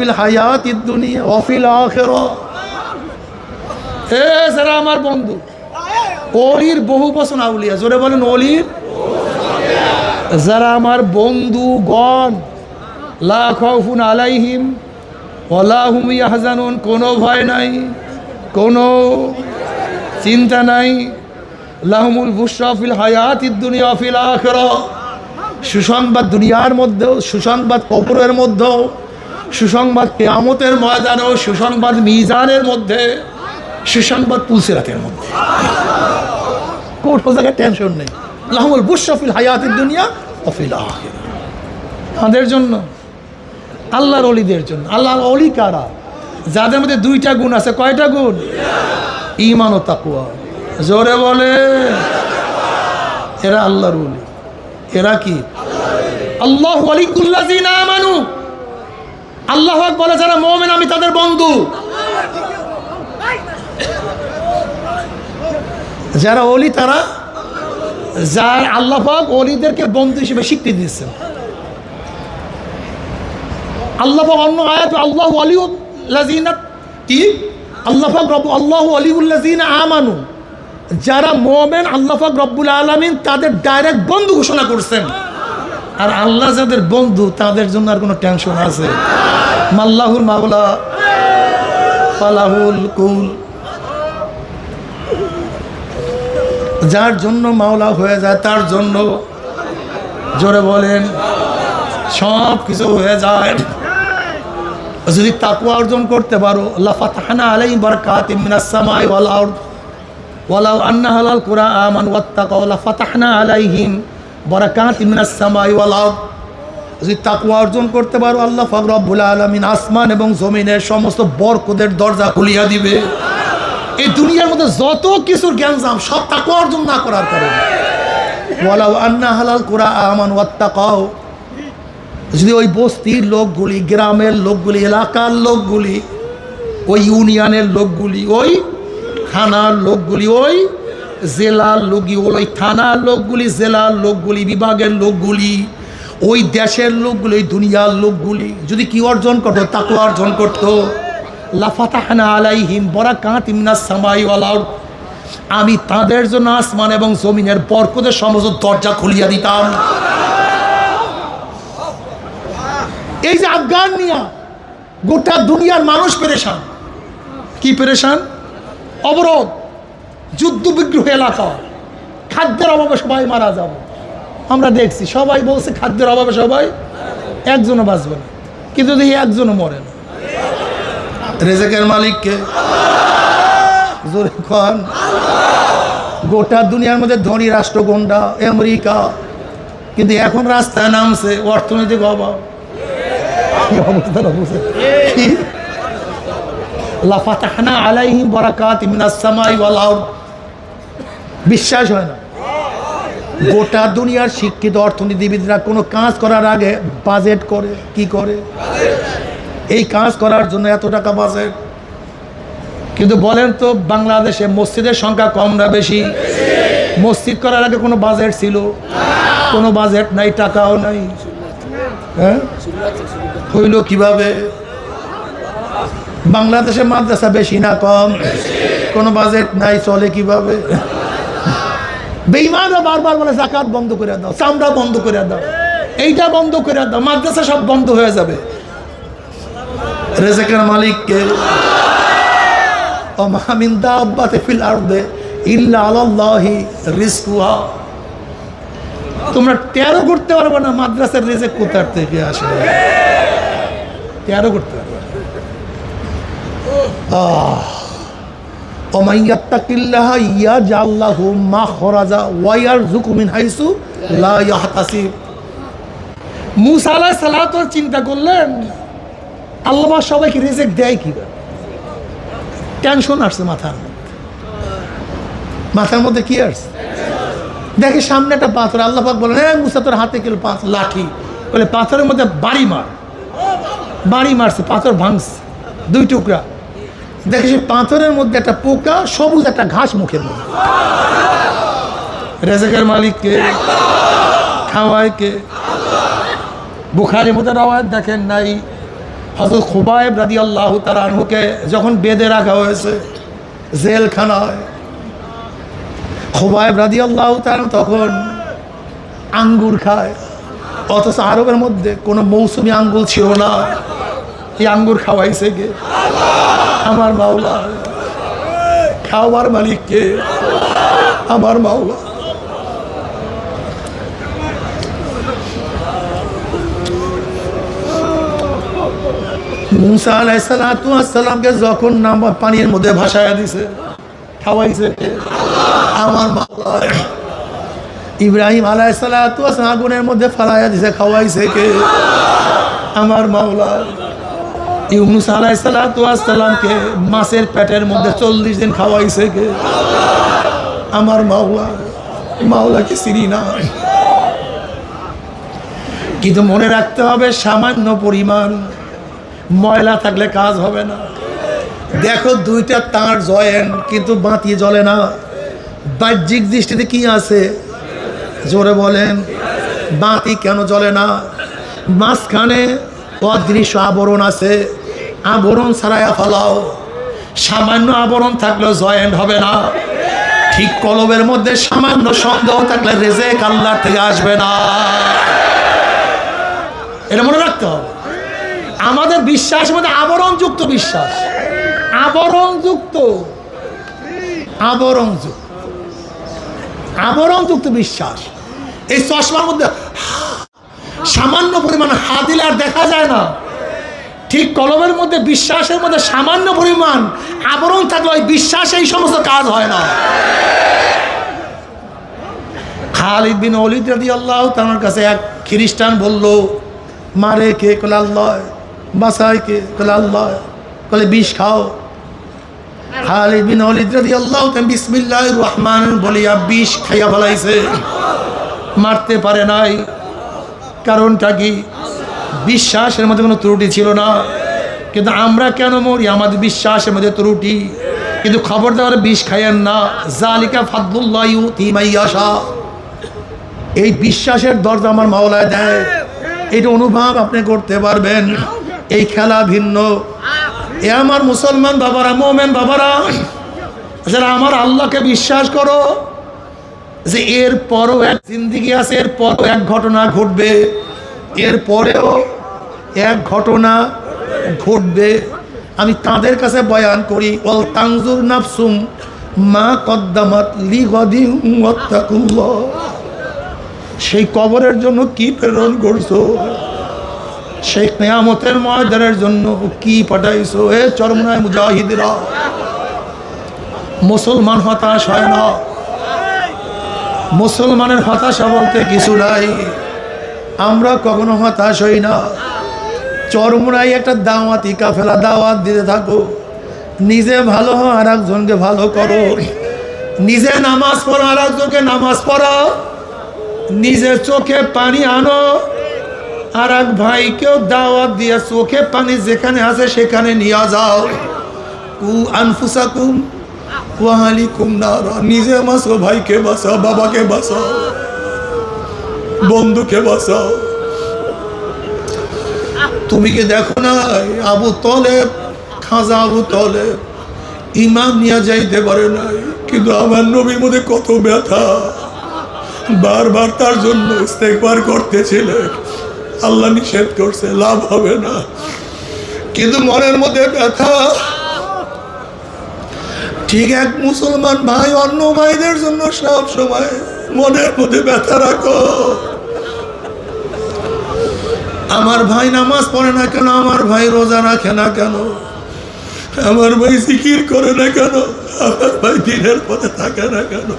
Feel হায়াতিদ দুনিয়া ওয়া feel আখিরাহ। যারা আমার বন্ধু, অলির বহু বচন আউলিয়া, জোরে বলেন অলির। যারা আমার বন্ধুগণ, লা খাউফুন আলাইহিম ওয়ালা হুম ইয়াহজানুন, কোনো ভয় নাই, কোনো চিন্তা নাই। লাহুমুল বুশরা ফিল হায়াতিদ দুনিয়া ওয়া ফিল আখিরাহ। সুসংবাদ দুনিয়ার মধ্যেও, সুসংবাদ কবরের মধ্যেও, সুসংবাদ কিয়ামতের ময়দানেও, সুসংবাদ মিজানের মধ্যে, সুসংবাদ পুলসিরাতের মধ্যে। কোনো জায়গায় টেনশন নেই। লাহুমুল বুশরা ফিল হায়াতিদ দুনিয়া ওয়া ফিল আখিরাহ। আমাদের জন্য, আল্লাহর ওলিদের জন্য। আল্লাহর ওলি কারা? যাদের মধ্যে দুইটা গুণ আছে। কয়টা গুণ? ঈমান ও তাকওয়া। জোরে বলে, এরা আল্লাহর ওলি। এরা কি? আল্লাহু ওয়ালিউল্লাযিনা আমানু। আল্লাহ পাক বলে যারা মুমিন আমি তাদের বন্ধু। যারা ওলি তারা, যার আল্লাহ পাক ওলিদেরকে বন্ধু হিসেবে স্বীকৃতি দিয়েছেন। আল্লাহ পাক অন্য আয়াতে আল্লাহু ওয়ালিউল্লাযিনা কি? আল্লাহ পাক আল্লাহু ওয়ালিউল্লাযিনা আমানু। যারা মুমিন আল্লাহ পাক রব্বুল আলামিন তাদের ডাইরেক্ট বন্ধু ঘোষণা করছেন। আর আল্লাহ যাদের বন্ধু তাদের জন্য আর কোনো টেনশন আছে? মাল্লাহুল মাওলা ফালাহুল কুল। যার জন্য মাওলা হয়ে যায় তার জন্য, জোরে বলেন, সব কিছু হয়ে যায়। যদি তাকওয়া অর্জন করতে পারো, লা ফাতাহনা আলাইহিম বারাকাতিম মিনাস সামাই ওয়াল আরদ ওয়ালাউ আন্না আহলাল কুরআ আমানু ওয়াত্তাকাউ লা ফাতাহনা আলাইহিম বারাকাতিম মিনাস সামাই ওয়াল আরদ। যদি তাকওয়া অর্জন করতে পারো, আল্লাহ পাক রব্বুল আলামিন আসমান এবং জমিনের সমস্ত বরকতের দরজা খুলিয়া দিবে। এই দুনিয়ার মধ্যে যত কিছুর জ্ঞানজাম সব তাকওয়া অর্জন না করার কারণে। ওয়ালাউ আন্না আহলাল কুরআ আমানু ওয়াত্তাকাউ, যদি ওই বস্তির লোকগুলি, গ্রামের লোকগুলি, এলাকার লোকগুলি, ওই ইউনিয়নের লোকগুলি, ওই থানার লোকগুলি, ওই জেলার লোকগুলি, ওই থানার লোকগুলি, জেলার লোকগুলি, বিভাগের লোকগুলি, ওই দেশের লোকগুলি, ওই দুনিয়ার লোকগুলি যদি কি অর্জন করতো? তাকওয়া অর্জন করতো। লা ফাতাহনা আলাইহিম বারাকাতিম মিনাস সামাই ওয়াল আরদ। আমি তাদের জন্য আসমান এবং জমিনের বরকতের সমস্ত দরজা খুলিয়া দিতাম। এই যে আফগান নিয়া গোটা দুনিয়ার মানুষ পেরেশান। কি পেরেশান? অবরোধ, যুদ্ধ বিগ্রহ এলাকা, খাদ্যের অভাবে সবাই মারা যাবে। আমরা দেখছি সবাই বলছে খাদ্যের অভাবে সবাই, একজনও বাঁচবে না। কিন্তু দেখি একজনও মরে না। রেজেকের মালিককে জোরে খান। গোটা দুনিয়ার মধ্যে ধনী রাষ্ট্র কোনটা? আমেরিকা। কিন্তু এখন রাস্তায় নামছে অর্থনৈতিক অভাব। লা ফাতাহনা আলাইহিম বারাকাতিম মিনাস সামাই ওয়াল আরদ। বিশ্বাস হয় না। গোটা দুনিয়ার শিক্ষিত অর্থনীতিবিদরা কোনো কাজ করার আগে বাজেট করে। কি করে? এই কাজ করার জন্য এত টাকা বাজেট। কিন্তু বলেন তো বাংলাদেশে মসজিদের সংখ্যা কম না বেশি? মসজিদ করার আগে কোনো বাজেট ছিল? কোনো বাজেট নাই, টাকাও নাই। হ্যাঁ, হইল কিভাবে? বাংলাদেশে মাদ্রাসা বেশি না কম? কোনো বাজেট নাই, চলে কিভাবে? বেঈমানরা বারবার বলে যাকাত বন্ধ করে দাও, চামড়া বন্ধ করে দাও, এইটা বন্ধ করে দাও, মাদ্রাসা সব বন্ধ হয়ে যাবে। রিজকের মালিককে। ওয়া মা মিন দাব্বাতিন ফিল আরদি ইল্লা আলাল্লাহি রিজকুহা। তোমরা 13 করতে পারবে না মাদ্রাসার রিজক কোথা থেকে আসে? 13 করতে পারবে না। ওয়া মান ইয়াত্তাকিল্লাহা ইয়াজআল লাহু মাখরাজা ওয়া ইয়ারযুকু মিন হাইসু লা ইয়াহতাসিব। মুসা আলাইহিস সালাতু চিন্তা করলেন আল্লাহ সবাইকে রিজিক দেয় কিভাবে? টেনশন আসছে মাথার মধ্যে কি আসছে? দেখে সামনে একটা পাথর। আল্লাহ পাক বলেন, হ্যাঁ মুসা তোর হাতে গেল লাঠি, বলে পাথরের মধ্যে বাড়ি মার। বাড়ি মারছে, পাথর ভাঙছে 2 টুকরা। দেখে সে পাথরের মধ্যে একটা পোকা, সবুজ একটা ঘাস মুখের মধ্যে। রিজকের মালিককে, খাওয়ায় কে? বুখারীর মধ্যে রাওয়ায়াত দেখেন নাই, হযরত খুবাইব রাদিয়াল্লাহু তাআলা আনহুকে যখন বেঁধে রাখা হয়েছে জেলখানায়, খুবাইব রাদিয়াল্লাহু তাআলা তখন আঙ্গুর খায়, অথচ আরবের মধ্যে কোনো মৌসুমি আঙ্গুর ছিল না। এই আঙ্গুর খাওয়াইছে কে? আমার মাওলা। খাওয়ার মালিক কে? আমার মাওলা। মুসা আলাইহিস সালামকে যখন পানির মধ্যে ভাসায়া দিছে, খাওয়াইছে কে? আমার মাওলা। ইব্রাহিম আলাইহিস সালাম আগুনের মধ্যে ফালাইয়া দিছে, খাওয়াইছে কে? আমার মাওলা। ইউনুস আলাইহিস সালামকে মাছের পেটের মধ্যে 40 দিন খাওয়াইছে কে? আমার মাওলা। মাওলাকে চিনি না, কিন্তু মনে রাখতে হবে সামান্য পরিমাণ ময়লা থাকলে কাজ হবে না। দেখো দুইটা তার জয়েন্ট, কিন্তু বাতি জ্বলে না। বাহ্যিক দৃষ্টিতে কি আছে? জোরে বলেন, বাতি কেন জ্বলে না? মাঝখানে অদৃশ্য আবরণ আছে, আবরণ ছাড়াইয়া ফেলাও। সামান্য আবরণ থাকলেও জয়েন্ট হবে না। ঠিক কলবের মধ্যে সামান্য সন্দেহ থাকলে রেজেক আল্লাহর থেকে আসবে না। এটা মনে রাখতে হবে। আমাদের বিশ্বাসের মধ্যে আবরণযুক্ত বিশ্বাস, আবরণযুক্ত বিশ্বাস। এই চশমার মধ্যে সামান্য পরিমাণ হাত দিলে আর দেখা যায় না। ঠিক কলমের মধ্যে বিশ্বাসের মধ্যে সামান্য পরিমাণ আবরণ থাকলে ওই বিশ্বাসে এই সমস্ত কাজ হয় না। খালিদ বিন ওলীদ রাদিয়াল্লাহু তাআলার কাছে এক খ্রিস্টান বলল, মারে কে? কলে আল্লাহ। বাসায় কে? কলে আল্লাহ। কলে বিষ খাও। খালিদ বিন ওলীদ রাদিয়াল্লাহু তাআলা বিসমিল্লাহির রহমানির বলিয়া বিষ খাইয়া ফেলাইছে, মারতে পারে নাই। কারণটা কি? বিশ্বাসের মধ্যে কোনো ত্রুটি ছিল না। কিন্তু আমরা কেন মরি? আমাদের বিশ্বাসের মধ্যে ত্রুটি। কিন্তু খবরদার বিষ খাইয়েন না। জালিকা ফাদলুল্লাহ ইউতি মাইয়াশা। এই বিশ্বাসের দরজা আমার মাওলায় দেয়, এটা অনুভব আপনি করতে পারবেন। এই খেলা ভিন্ন। এ আমার মুসলমান বাবারা, মোমেন বাবারা, যারা আমার আল্লাহকে বিশ্বাস করো যে এর পরও এক জিন্দেগি আছে, এর পরও এক ঘটনা ঘটবে, এর পরেও এক ঘটনা ঘটবে। আমি তাদের কাছে বয়ান করি, ওয়াল তানজুর নাফসুম মা কদ্দামাত লিগাদিন ওয়াত্তাকুল্লাহ। সেই কবরের জন্য কি প্রেরণ করছো? সেই কিয়ামতের ময়দানের জন্য কি পাঠাইছো? এ চরমনায় মুজাহিদরা, মুসলমান হতাশ হয় না। মুসলমানের হতাশা বলতে কিছু নাই। আমরা কখনো হতাশ হই না। চরমনায় একটা দাওয়াতি কাফেলা, দাওয়াত দিতে থাকো। নিজে ভালো হও, আর একজনকে ভালো করো। নিজে নামাজ পড়ো, আর একজনকে নামাজ পড়াও। নিজের চোখে পানি আনো, আর এক ভাইকেও দাওয়াত দিয়ে চোখে পানি যেখানে আছে সেখানে নিয়ে যাও। কু আনফুসাকুম ওয়া আহলিকুম নারা। নিজে বাঁচো, ভাইকে বাঁচাও, বাবাকে বাঁচাও, বন্ধুকে বাঁচাও। তুমি কি দেখো না আবু তলেব, খাজা আবু তলেব ইমান নিয়ে যাইতে পারে নাই, কিন্তু আমার নবীর মধ্যে কত ব্যথা। বারবার তার জন্য ইস্তেগফার করতেছিলেন। আল্লাহ নিষেধ করছে, লাভ হবে না, কিন্তু মনের মধ্যে ব্যথা। ঠিক এক মুসলমান ভাই অন্য ভাইদের জন্য সব সময় মনের মধ্যে ব্যথা রাখো। আমার ভাই নামাজ পড়ে না কেন? আমার ভাই রোজা রাখে না কেন? আমার ভাই জিকির করে না কেন? আমার ভাই দিনের পথে থাকে না কেন?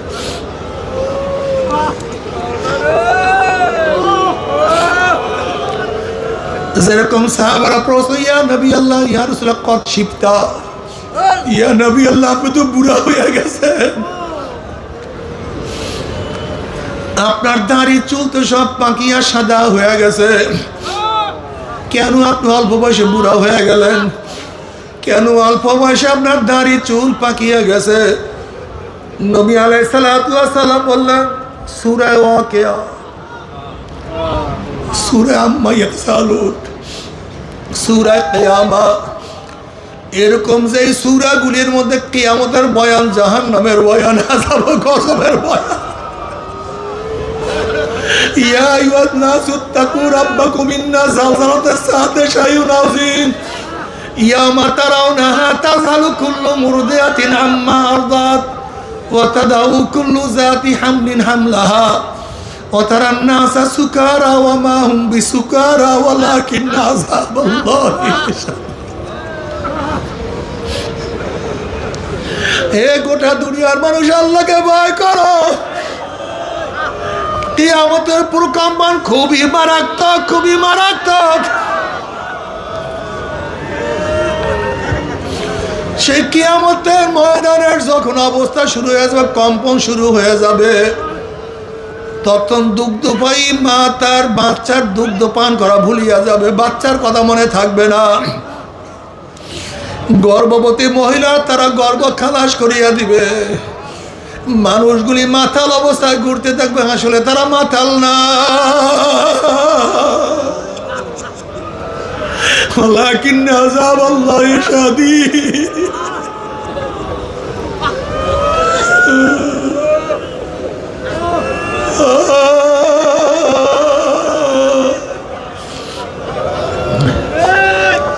যেরকম সাহাবারা প্রশ্ন, ইয়া নবী আল্লাহ, ইয়া রাসূলুল্লাহ কদ শিবতা, ইয়া নবী আল্লাহ আপনি তো বুড়া হয়ে গেছেন, আপনার দাড়ি চুল তো সব পাকিয়া সাদা হয়ে গেছে, কেন আপনি অল্প বয়সে বুড়া হয়ে গেলেন? কেন অল্প বয়সে আপনার দাড়ি চুল পাকিয়ে গেছে? নবী আলাইহিস সালাতু ওয়াস সালাম বললেন, সূরা ওয়াকিয়া, সূরা আম্মা ইয়াতসালুন, সূরা কিয়ামা, এরকম যে সূরাগুলির মধ্যে কিয়ামতের বয়ান, জাহান্নামের বয়ান, আযাব গজবের বয়ান। ইয়া আইয়ুহান নাসু তাকু রাব্বাকুম ইন্না যালজালাতাস সাআতি শাইউন আযীম ইয়াওমা তারাউনাহা তাযহালু কুল্লু মুরদিআতিন আম্মা আরদাত ওয়া তাদাউ কুল্লু যাতি হামলিন হামলাহা ওয়া তারান নাসা সুকারা ওয়া মা হুম বিসুকারা ওয়ালাকিন্না আযাবাল্লাহি শাদীদ। হে গোটা দুনিয়ার মানুষ, আল্লাহকে ভয় করো। কিয়ামতের প্রকম্পন খুবই মারাত্মক, খুবই মারাত্মক। সেই কিয়ামতের ময়দানের যখন অবস্থা শুরু হয়ে যাবে, কম্পন শুরু হয়ে যাবে, তখন দুগ্ধপায়ী মা তার বাচ্চার দুগ্ধ পান করা ভুলিয়া যাবে, বাচ্চার কথা মনে থাকবে না। গর্ভবতী মহিলা তারা গর্ভ খালাস করিয়া দিবে। মানুষগুলি মাতাল অবস্থায় ঘুরতে থাকবে, আসলে তারা মাতাল না, ওয়ালাকিন্না আযাবাল্লাহি শাদীদ।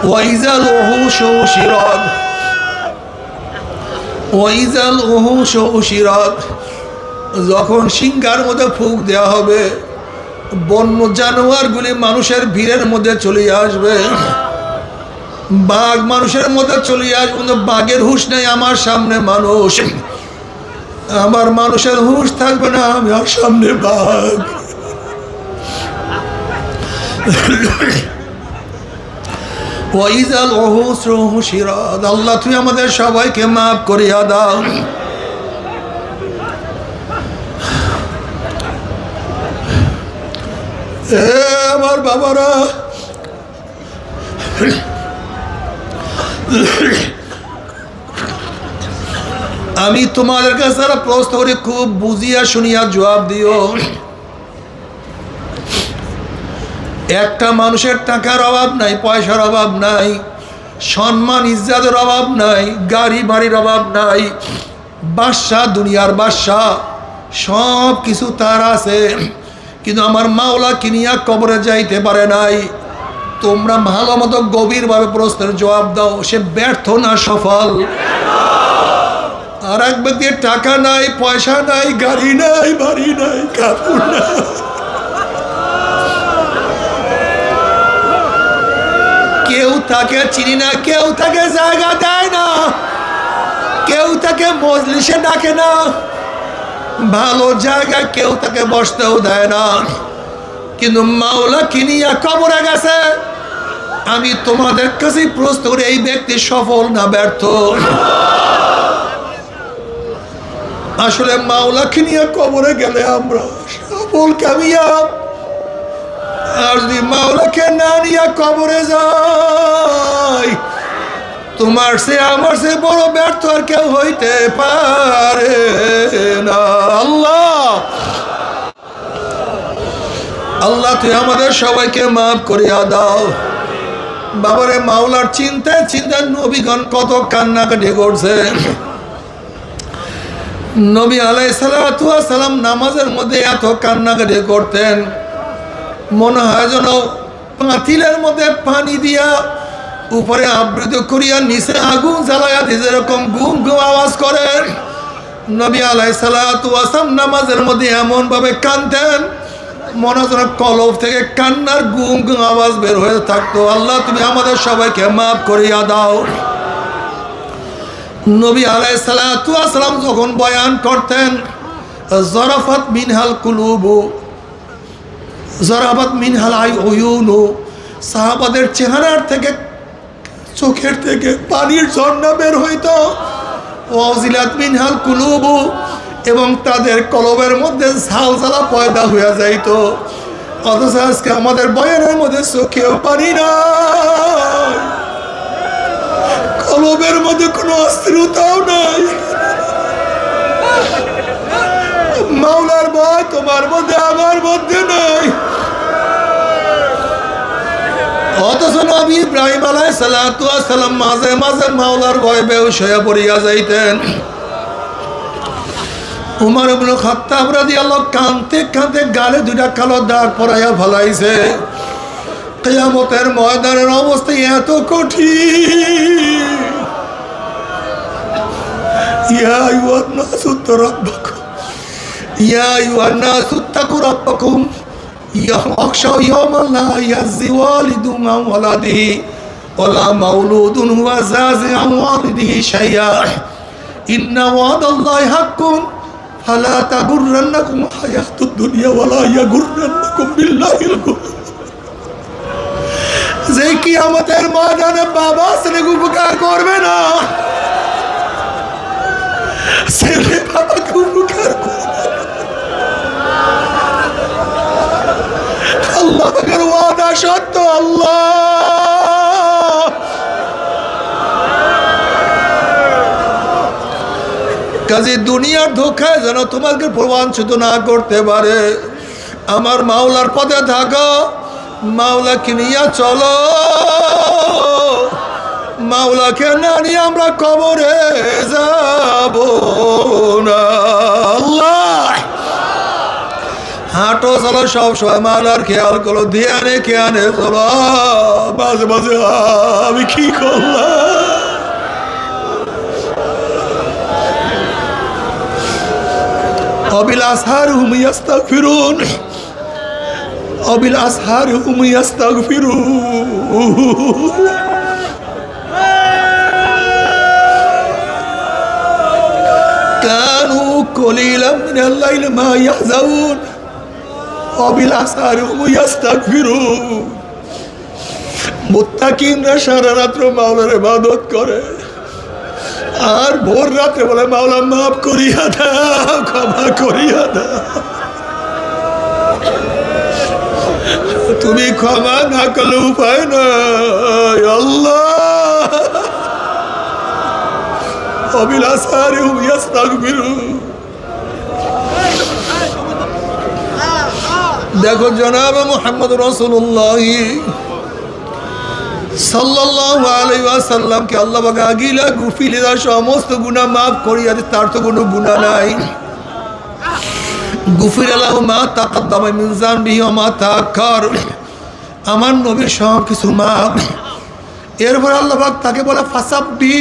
ওয়াইজাল উহুশু শিরাত, ওয়াইজাল উহুশু শিরাত, যখন সিংহার মধ্যে ফুঁক দেওয়া হবে, বন্য জানোয়ারগুলি মানুষের ভিড়ের মধ্যে চলে আসবে। বাঘ মানুষের মধ্যে চলে আসবে, কিন্তু বাঘের হুঁশ নেই। আমার সামনে মানুষ, আমার মানুষের হুঁশ থাকবে না, আমার সামনে বাঘ। ওয়াইজাল উহুশু শিরাত, আল্লাহ তুমি আমাদের সবাইকে মাফ করিয়া দাও। আমার বাবারা, আমি তোমাদের কাছে প্রশ্ন করি, খুব বুঝিয়া শুনিয়া জবাব দিও। একটা মানুষের টাকার অভাব নাই, পয়সার অভাব নাই, সম্মান ইজ্জতের অভাব নাই, গাড়ি বাড়ির অভাব নাই, বাদশা, দুনিয়ার বাদশা সব কিছু তার আছে, কিন্তু আমার মাওলা কিনিয়া কবরে যাইতে পারে নাই। তোমরা ভালো মতো গভীরভাবে প্রশ্নের জবাব দাও, সে ব্যর্থ না সফল? আর এক ব্যক্তির টাকা নাই, পয়সা নাই, গাড়ি নাই, বাড়ি নাই, কাপড় নাই, কেউ তাকে চিনি না, কেউ তাকে জায়গা দেয় না, কেউ তাকে মজলিসে ডাকে না, ভালো জায়গায় কেউ তাকে বসতেও দেয় না, কিন্তু মাওলা কিনিয়া কবরে গেছে। আমি তোমাদের কাছে প্রশ্ন করি, এই ব্যক্তি সফল না ব্যর্থ? আসলে মাওলা কিনিয়া কবরে গেলে আমরা সফল, কামিয়াব। আর যদি মাওলাকে না নিয়ে কবরে যাই, তোমার সে আমার সে বড় ব্যর্থ আর কেউ হইতে পারে না। আল্লাহ, আল্লাহ তুই আমাদের সবাইকে মাফ করিয়া দাও। বাবারে, মাওলার চিন্তায় চিন্তায় নবীগণ কত কান্নাকাটি করছে। নবী আলাইহিস সালাতু ওয়াস সালাম নামাজের মধ্যে এত কান্নাকাটি করতেন, মনে হয় যেন পাতিলের মধ্যে পানি দিয়া উপরে আবৃত করিয়া নিচে আগুন জ্বালাইয়া দিয়ে যেরকম গুম গুম আওয়াজ করে, নবী আলাইহিস সালাতু ওয়াস সালাম নামাজের মধ্যে এমন ভাবে কাঁদতেন, মনে হয় যেন কলব থেকে কান্নার গুম গুম আওয়াজ বের হয়ে থাকতো। আল্লাহ তুমি আমাদের সবাইকে মাফ করিয়া দাও। নবী আলাইহিস সালাতু ওয়াস সালাম যখন বয়ান করতেন, জরাফাত মিনহাল কুলুবু, জরাফাত মিনহাল আইউনু, সাহাবাদের চেহারার থেকে, চোখের থেকে পানির ঝর্ণা বের হইত। ওয়াজিলাত মিনহাল কুলুবু, এবং তাদের কলবের মধ্যে ঝালঝালা পয়দা হয়ে যাইত। অথচ আজকে আমাদের বয়ানের মধ্যে চোখেও পানি নাই, কলবের মধ্যে কোনো অস্থিরতাও নাই। মাওলার ভয় তোমার মধ্যে, আমার মধ্যে নাই। অথচ নবী ইব্রাহিম আলাইহিস সালাতু ওয়াস সালাম মাঝে মাঝে মাওলার ভয়ে বেহুশ হয়ে পড়িয়া যাইতেন। উমর ইবনে খাত্তাব রাদিয়াল্লাহু কাঁদতে কাঁদতে গালে দুইটা কালো দাগ পরাইয়া ফেলাইছে। কিয়ামতের ময়দানের অবস্থা এত কঠিন। ইয়া আইয়ুহান নাসু রাব্বাকুম ইয়া আইয়ুহান নাসু তাকু রাব্বাকুম ইয়াখশাউ ইয়াওমান লা ইয়াজি ওয়ালিদুন আন ওয়ালাদিহি ওয়ালা মাউলুদুন হুয়া জাযি আন ওয়ালিদিহি শাইআ ইন্না ওয়াদাল্লাহি হাক্কুন ফালা তাগুররান্নাকুম হায়াতুদ দুনিয়া ওয়ালা ইয়াগুররান্নাকুম বিল্লাহিল গুরুর। যে কিয়ামতের ময়দানে বাবা ছেলেকে উপকার করবে না, ছেলে বাবাকে উপকার করবে না। আল্লাহ পাকের ওয়াদা সত্য। আল্লাহ কাজে দুনিয়ার ধোঁকায় যেন তোমাকে প্রবঞ্চিত না করতে পারে। আমার মাওলার পথে থাকো, মাওলাকে নিয়ে চলো। মাওলাকে না নিয়ে আমরা কবরে যাব না। আল্লাহ হাঁটো চলো, সব সময় মাওলার খেয়াল করো, ধ্যানে খেয়ালে চলো। মাঝে মাঝে আমি কি করলাম? وبالأسحار هم يستغفرون وبالأسحار هم يستغفرون كانوا قليلا من الليل ما يحزنون وبالأسحار هم يستغفرون মুত্তাকিনরা সারা রাত্র মাওলার ইবাদত করে আর ভোর রাতে বলে মাওলা মাফ করিয়া দাও, ক্ষমা করিয়া দাও। তুমি ক্ষমা না করলে উপায় নাই। আল্লাহ অবিলাসারে হুম ইস্তাগফিরুন। দেখো জনাব মুহাম্মদ রাসূলুল্লাহ সাল্লাল্লাহু আলাইহি ওয়াসাল্লামকে আল্লাহ পাক আগিলা গুফিলা সমস্ত গুনাহ মাফ করিয়া দিতে, তার তো কোনো গুনাহ নাই। গুফিরা লাহু মা তাকাদ্দামা মিন যানবিহি ওয়া মা তাআখার, আমার নবীর সব কিছু মাফ। এরপর আল্লাহ পাক তাকে বলে ফাসাব্বি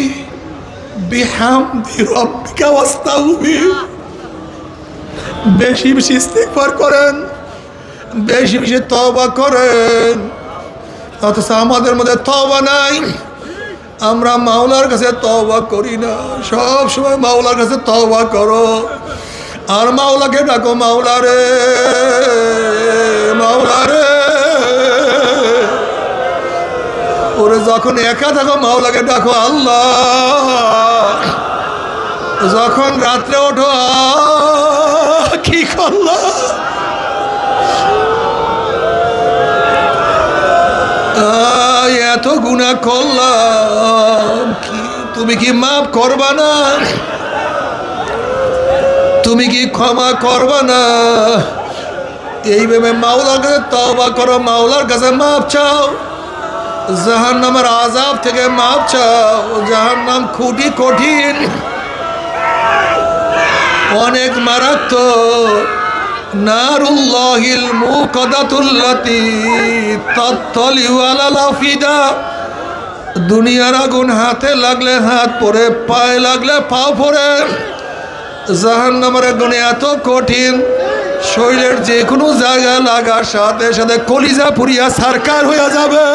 বিহামদি রাব্বিকা ওয়াস্তাগফির, বেশি বেশি ইস্তিগফার করেন, বেশি বেশি তওবা করেন। অথচ আমাদের মধ্যে তওবা নাই, আমরা মাওলার কাছে তওবা করি না। সব সময় মাওলার কাছে তওবা করো আর মাওলাকে ডাকো, মাওলা রে মাওলা রে। ওরে যখন একা থাকো মাওলাকে ডাকো আল্লাহ, যখন রাত্রে ওঠো কি করলা, এত গুনাহ করলাম, তুমি কি মাফ করবা না? তুমি কি ক্ষমা করবা না? এইভাবে মাওলার কাছে তওবা করো, মাওলার কাছে মাফ চাও, জাহান্নামের আযাব থেকে মাফ চাও। জাহান্নাম খুবই কঠিন, অনেক মারাত্মক। নারুল্লাহিল মুকাদাতুল্লাতি তাত্তালিউ আলাল আফিদা, দুনিয়ার আগুন হাতে লাগলে হাত পড়ে, পায়ে লাগলে পা পড়ে। জাহান্নামের আগুন এত কঠিন, শরীরের যে কোনো জায়গায় লাগার সাথে সাথে কলিজা পুড়িয়া ছারখার হয়ে যাবে।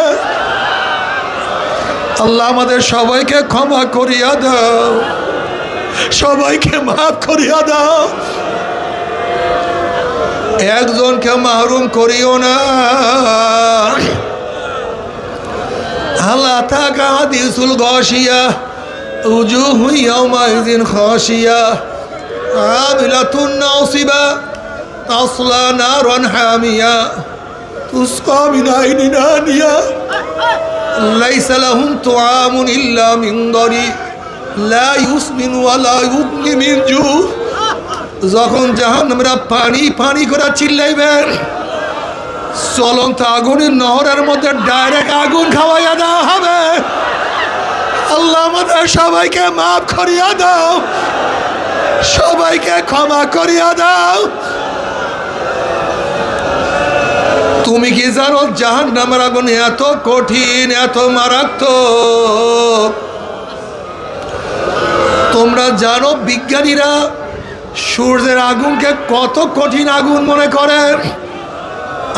আল্লাহ আমাদের সবাইকে ক্ষমা করিয়া দাও, সবাইকে মাফ করিয়া দাও, একজনকে মাহরুম করিও না। আল্লাহ তাকা হাদিসুল গাশিয়া উজুহু ইয়াওমাইযিন খাশিয়া আমিলাতুন নাসিবা তাসলা নারান হামিয়া তুসকা মিন আইনিন আনিয়া লাইসা লাহুম তুআমুন ইল্লা মিন দারি লা ইউসমিন ওয়া লা ইউগনি মিন জু। যখন জাহান্নামীরা পানি পানি করে চিল্লাইবেন, চলন্ত আগুনের নহরের মধ্যে ডাইরেক্ট আগুন খাওয়াইয়া দেওয়া হবে। আল্লাহ আমাদের সবাইকে মাফ করিয়া দাও, সবাইকে ক্ষমা করিয়া দাও। তুমি কি জানো জাহান্নামের আগুন এত কঠিন, এত মারাত্মক? তোমরা জানো বিজ্ঞানীরা সূর্যের আগুনকে কত কঠিন আগুন মনে করে?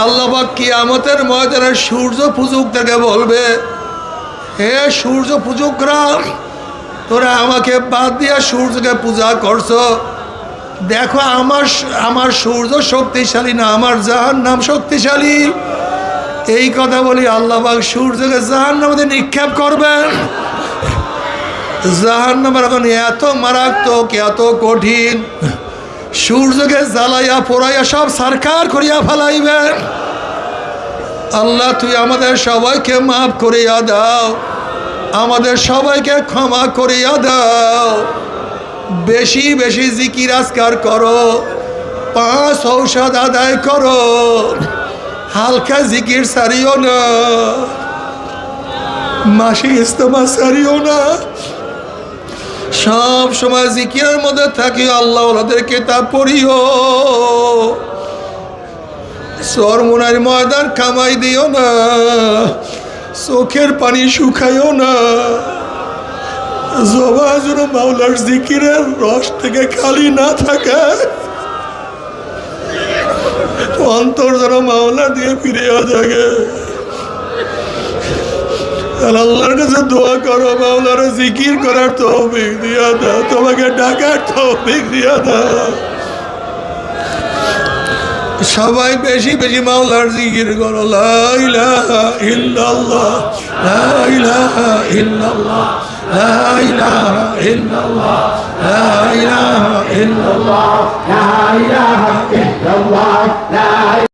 আল্লাহ পাক কিয়ামতের ময়দানে সূর্য পূজকদেরকে বলবে, হে সূর্য পূজকরা, তোরা আমাকে বাদ দিয়া সূর্যকে পূজা করছো, দেখো আমার সূর্য শক্তিশালী না, আমার জাহান্নাম শক্তিশালী। এই কথা বলি আল্লাহ পাক সূর্যকে জাহান্নামে নিক্ষেপ করবেন। জাহান্নামের আগুন এত মারাত্মক, এত কঠিন, সূর্যকে জ্বালাইয়া পোড়াইয়া সব সরকার করিয়া ফেলাইবেন। আল্লাহ তুই আমাদের সবাইকে মাফ করিয়া দাও, আমাদের সবাইকে ক্ষমা করিয়া দাও। বেশি বেশি জিকির আজকার করো, 5 ঔষধ আদায় করো, হালকা জিকির সারিও না, মাসিক ইস্তেমা সারিও না, সব সময় জিকিরের মধ্যে থাকি। আল্লাহ ওনাদের কিতাব পড়িও, সরমুনার ময়দান কামাই দিও না, চোখের পানি শুকাইও না। জবান যেন মাওলার জিকিরের রস থেকে খালি না থাকে, অন্তর যেন মাওলা দিয়ে ফিরিয়া থাকে। আল্লাহর কাছে দোয়া করো, মাওলার জিকির করার তৌফিক দিয়া দাও, তোমাকে ডাকার তৌফিক দিয়া দাও। সবাই বেশি বেশি মাওলার জিকির করো, লা ইলাহা ইল্লাল্লাহ, লা ইলাহা ইল্লাল্লাহ, লা ইলাহা ইল্লাল্লাহ, লা ইলাহা ইল্লাল্লাহ, লা ইলাহা ইল্লাল্লাহ।